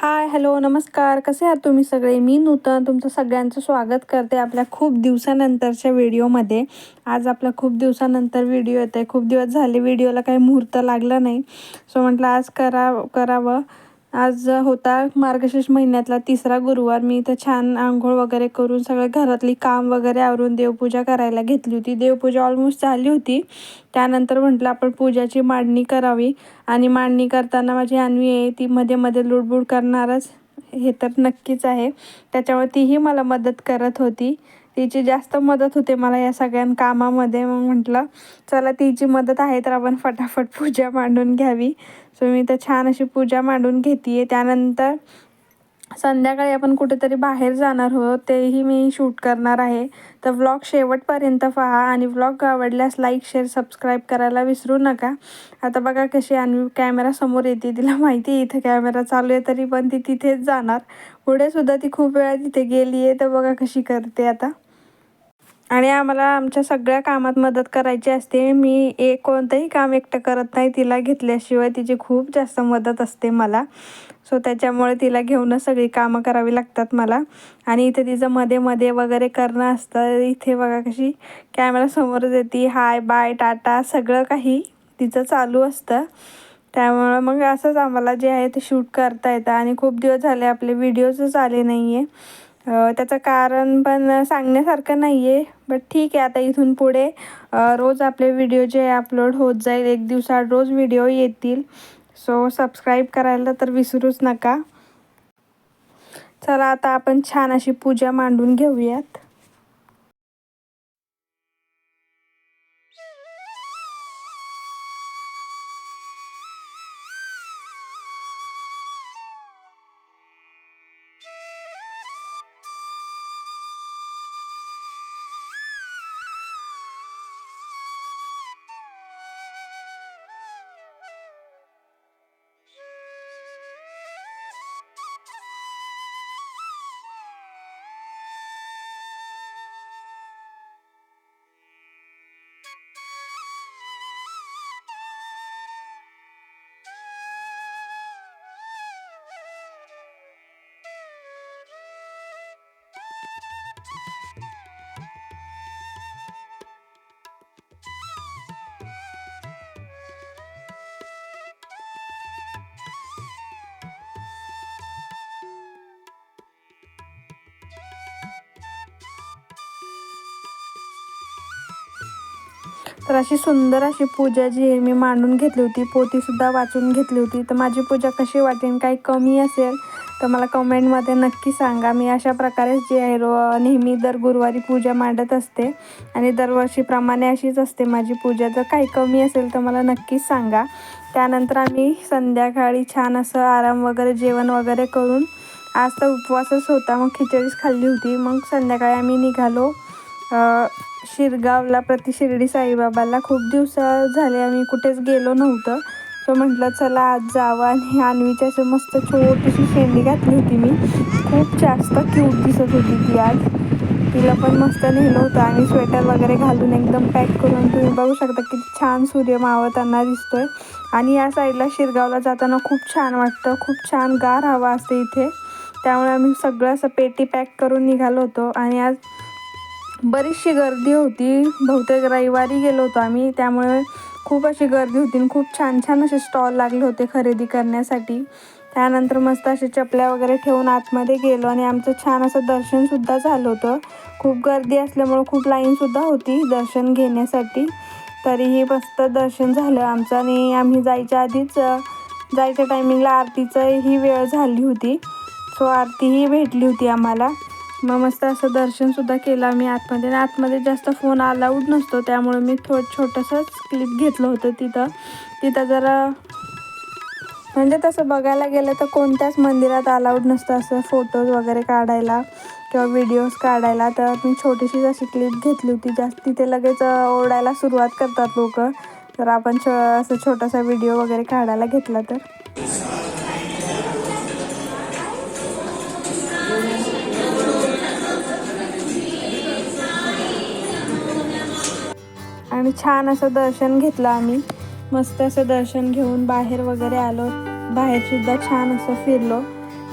हाय, hello, नमस्कार. कसे आहात तुम्ही सगळे? मी नूतन तुमचं सगळ्यांचं स्वागत करते आपल्या खूप दिवसानंतरच्या व्हिडिओमध्ये. आज आपला खूप दिवसानंतर व्हिडिओ येत आहे. खूप दिवस झाले व्हिडिओला काही मुहूर्त लागला नाही. सो म्हटलं आज करावं. आज होता मार्गशीर्ष महिन्यातला 3रा गुरुवार. मी इथं छान आंघोळ वगैरे करून सगळं घरातली काम वगैरे आवरून देवपूजा करायला घेतली होती. देवपूजा ऑलमोस्ट झाली होती. त्यानंतर म्हटलं आपण पूजाची मांडणी करावी. आणि मांडणी करताना माझी अन्वी आहे, ती मध्ये मध्ये लुडबुड करणारच, हे तर नक्कीच आहे. त्याच्यामुळे तीही मला मदत करत होती. तिची जास्त मदत होते मला या सगळ्या कामामध्ये. मग म्हटलं चला, तिची मदत आहे तर आपण फटाफट पूजा मांडून घ्यावी. सो मी तर छान अशी पूजा मांडून घेते आहे. त्यानंतर संध्याकाळी आपण कुठेतरी बाहेर जाणार आहोत, तेही मी शूट करणार आहे. तर व्लॉग शेवटपर्यंत पहा आणि व्लॉग आवडल्यास लाईक, शेअर, सबस्क्राईब करायला विसरू नका. आता बघा कशी अन्वी कॅमेरासमोर येते. तिला माहिती आहे इथे कॅमेरा चालू आहे, तरी पण ती तिथेच जाणार. पुढे सुद्धा ती खूप वेळा तिथे गेली आहे, तर बघा कशी करते आता. आणि आम्हाला आमच्या सगळ्या कामात मदत करायची असते. मी कोणतंही काम एकटं करत नाही. तिला घेतल्याशिवाय तिची खूप जास्त मदत असते मला. सो त्याच्यामुळे तिला घेऊनच सगळी कामं करावी लागतात मला. आणि इथे तिचं मध्ये मध्ये वगैरे करणं असतं. इथे बघा कशी कॅमेरासमोरच येते, हाय बाय टाटा सगळं काही तिचं चालू असतं. त्यामुळं मग असंच आम्हाला जे आहे ते शूट करता येतं. आणि खूप दिवस झाले आपले व्हिडिओजच आले नाही आहे. त्याचं कारण पण सांगण्यासारखं नाही आहे, बट ठीक आहे. आता इथून पुढे रोज आपले व्हिडिओ जे अपलोड होत जाईल, एक दिवसाआड रोज व्हिडिओ येतील. सो सबस्क्राईब करायला तर विसरूच नका. चला आता आपण छान अशी पूजा मांडून घेऊयात. तर अशी सुंदर अशी पूजा जी आहे मी मांडून घेतली होती. पोथीसुद्धा वाचून घेतली होती. तर माझी पूजा कशी वाटेल, काही कमी असेल तर मला कमेंटमध्ये नक्की सांगा. मी अशा प्रकारेच जे आहे नेहमी दर गुरुवारी पूजा मांडत असते. आणि दरवर्षीप्रमाणे अशीच असते माझी पूजा. जर काही कमी असेल तर मला नक्कीच सांगा. त्यानंतर आम्ही संध्याकाळी छान असं आराम वगैरे, जेवण वगैरे करून, आज तर उपवासच होता, मग खिचडीच खाल्ली होती. मग संध्याकाळी आम्ही निघालो शिरगावला, प्रति शिर्डी साईबाबाला. खूप दिवस झाले आम्ही कुठेच गेलो नव्हतं. सो म्हटलं चला आज जावं. आणि अन्वीची असं मस्त छोटीशी शेंडी घातली होती मी. खूप जास्त क्यूट दिसत होती ती आज. तिला पण मस्त नेलं होतं आणि स्वेटर वगैरे घालून एकदम पॅक करून. तुम्ही बघू शकता किती छान सूर्य मावळताना दिसतोय. आणि या साईडला शिरगावला जाताना खूप छान वाटतं. खूप छान गार हवा असते इथे. त्यामुळे आम्ही सगळं असं पेटी पॅक करून निघालो होतो. आणि आज बरीचशी गर्दी होती. बहुतेक रविवारी गेलो होतो आम्ही, त्यामुळे खूप अशी गर्दी होती. आणि खूप छान छान असे स्टॉल लागले होते खरेदी करण्यासाठी. त्यानंतर मस्त असे चपल्या वगैरे ठेवून आतमध्ये गेलो. आणि आमचं छान असं दर्शनसुद्धा झालं होतं. खूप गर्दी असल्यामुळं खूप लाईनसुद्धा होती दर्शन घेण्यासाठी. तरीही मस्त दर्शन झालं आमचं. आणि आम्ही जायच्या टायमिंगला आरतीचंही वेळ झाली होती. सो आरतीही भेटली होती आम्हाला. मग मस्त असं दर्शनसुद्धा केलं आम्ही आतमध्ये. आणि आतमध्ये जास्त फोन अलाउड नसतो, त्यामुळे मी छोटंसंच क्लिप घेतलं होतं तिथं जरा, म्हणजे तसं बघायला गेलं तर कोणत्याच मंदिरात अलाउड नसतं असं फोटोज वगैरे काढायला किंवा व्हिडिओज काढायला. तर मी छोटीशीच अशी क्लिप घेतली होती. तिथे लगेच ओरडायला सुरुवात करतात लोक, तर आपण असं छोटासा व्हिडिओ वगैरे काढायला घेतला तर. आणि छान असं दर्शन घेतलं आम्ही. मस्त असं दर्शन घेऊन बाहेर वगैरे आलो. बाहेरसुद्धा छान असं फिरलो.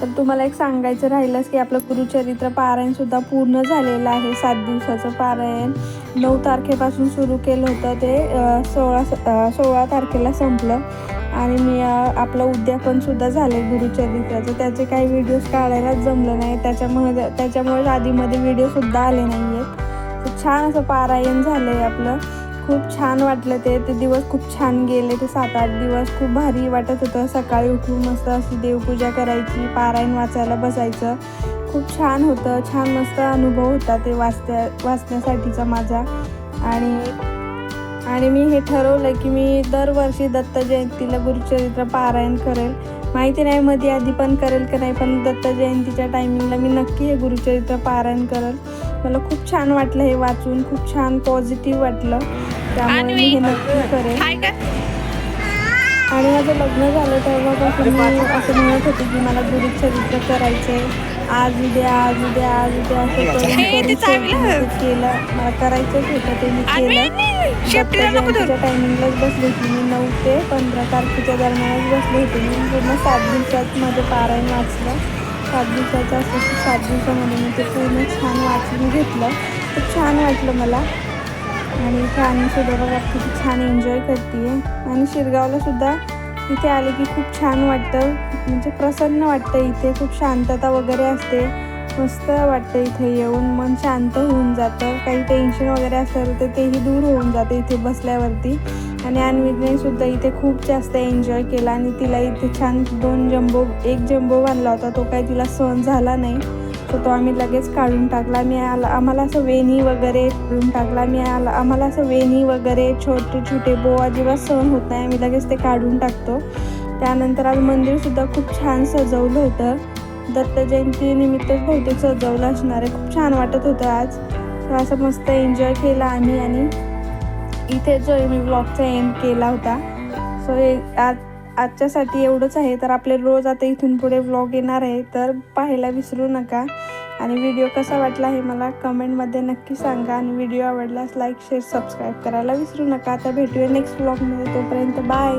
तर तुम्हाला एक सांगायचं राहिलंच की आपलं गुरुचरित्र पारायणसुद्धा पूर्ण झालेलं आहे. 7 दिवसाचं पारायण 9 तारखेपासून सुरू केलं होतं, ते 16 तारखेला संपलं. आणि मी आपलं उद्यापनसुद्धा झालं गुरुचरित्राचं. त्याचे काही व्हिडिओज काढायलाच जमलं नाही, त्याच्यामुळे आधीमध्ये व्हिडिओसुद्धा आले नाही आहेत. तर छान असं पारायण झालं आहे आपलं. खूप छान वाटलं ते दिवस खूप छान गेले. ते 7-8 दिवस खूप भारी वाटत होतं. सकाळी उठून मस्त अशी देवपूजा करायची, पारायण वाचायला बसायचं. खूप छान होतं, छान मस्त अनुभव होता ते वाचण्यासाठीचा माझा. आणि मी हे ठरवलं की मी दरवर्षी दत्त जयंतीला गुरुचरित्र पारायण करेल. माहिती नाही मध्ये आधी पण करेल की नाही, पण दत्त जयंतीच्या टायमिंगला मी नक्की हे गुरुचरित्र पारायण करेल. मला खूप छान वाटलं हे वाचून, खूप छान पॉझिटिव्ह वाटलं, त्यामुळे मी हे नक्की करेल. आणि माझं लग्न झालं तेव्हापासून मी असं म्हणत होते की मला गुरुचरित्र करायचं आहे. आज उद्या असं करून केलं. मला करायचंच होतं, ते मी केलं. दत्त जयंतीच्या टायमिंगलाच बसले होती मी. 9 ते 15 तारखेच्या दरम्यानच बसले होते मी. पूर्ण 7 दिवसात माझं पारायण वाचलं. 7 दिवसाचं असं की 7 दिवसामध्ये मी ते पूर्ण छान वाचून घेतलं. खूप छान वाटलं मला. आणि इथे आम्ही सुद्धा बघा किती छान एन्जॉय करते आहे. आणि शिरगावलासुद्धा इथे आले की खूप छान वाटतं, म्हणजे प्रसन्न वाटतं. इथे खूप शांतता वगैरे असते, मस्त वाटतं. इथे येऊन मन शांत होऊन जातं. काही टेन्शन वगैरे असलं तर तेही दूर होऊन जातं इथे बसल्यावरती. आणि अन्वीने सुद्धा इथे खूप जास्त एन्जॉय केला. आणि तिला इथे छान एक जम्बो बांधला होता, तो काही तिला सहन झाला नाही, तर तो आम्ही लगेच काढून टाकला. आम्हाला असं वेणी वगैरे काढून टाकला. आम्हाला असं वेणी वगैरे छोटे छोटे बो अजिबात सहन होत नाही, आम्ही लगेच ते काढून टाकतो. त्यानंतर आज मंदिरसुद्धा खूप छान सजवलं होतं. दत्त जयंतीनिमित्तच बहुतेक सजवलं असणार आहे. खूप छान वाटत होतं आज. तर असं मस्त एन्जॉय केला आम्ही. आणि इथे जो मी व्लॉगचा एंड केला होता. सो आजच्यासाठी एवढंच आहे. तर आपले रोज आता इथून पुढे व्लॉग येणार आहे, तर पाहायला विसरू नका. आणि व्हिडिओ कसा वाटला हे मला कमेंटमध्ये नक्की सांगा. आणि व्हिडिओ आवडल्यास लाईक, शेअर, सबस्क्राईब करायला विसरू नका. आता भेटूया नेक्स्ट व्लॉगमध्ये. तोपर्यंत बाय.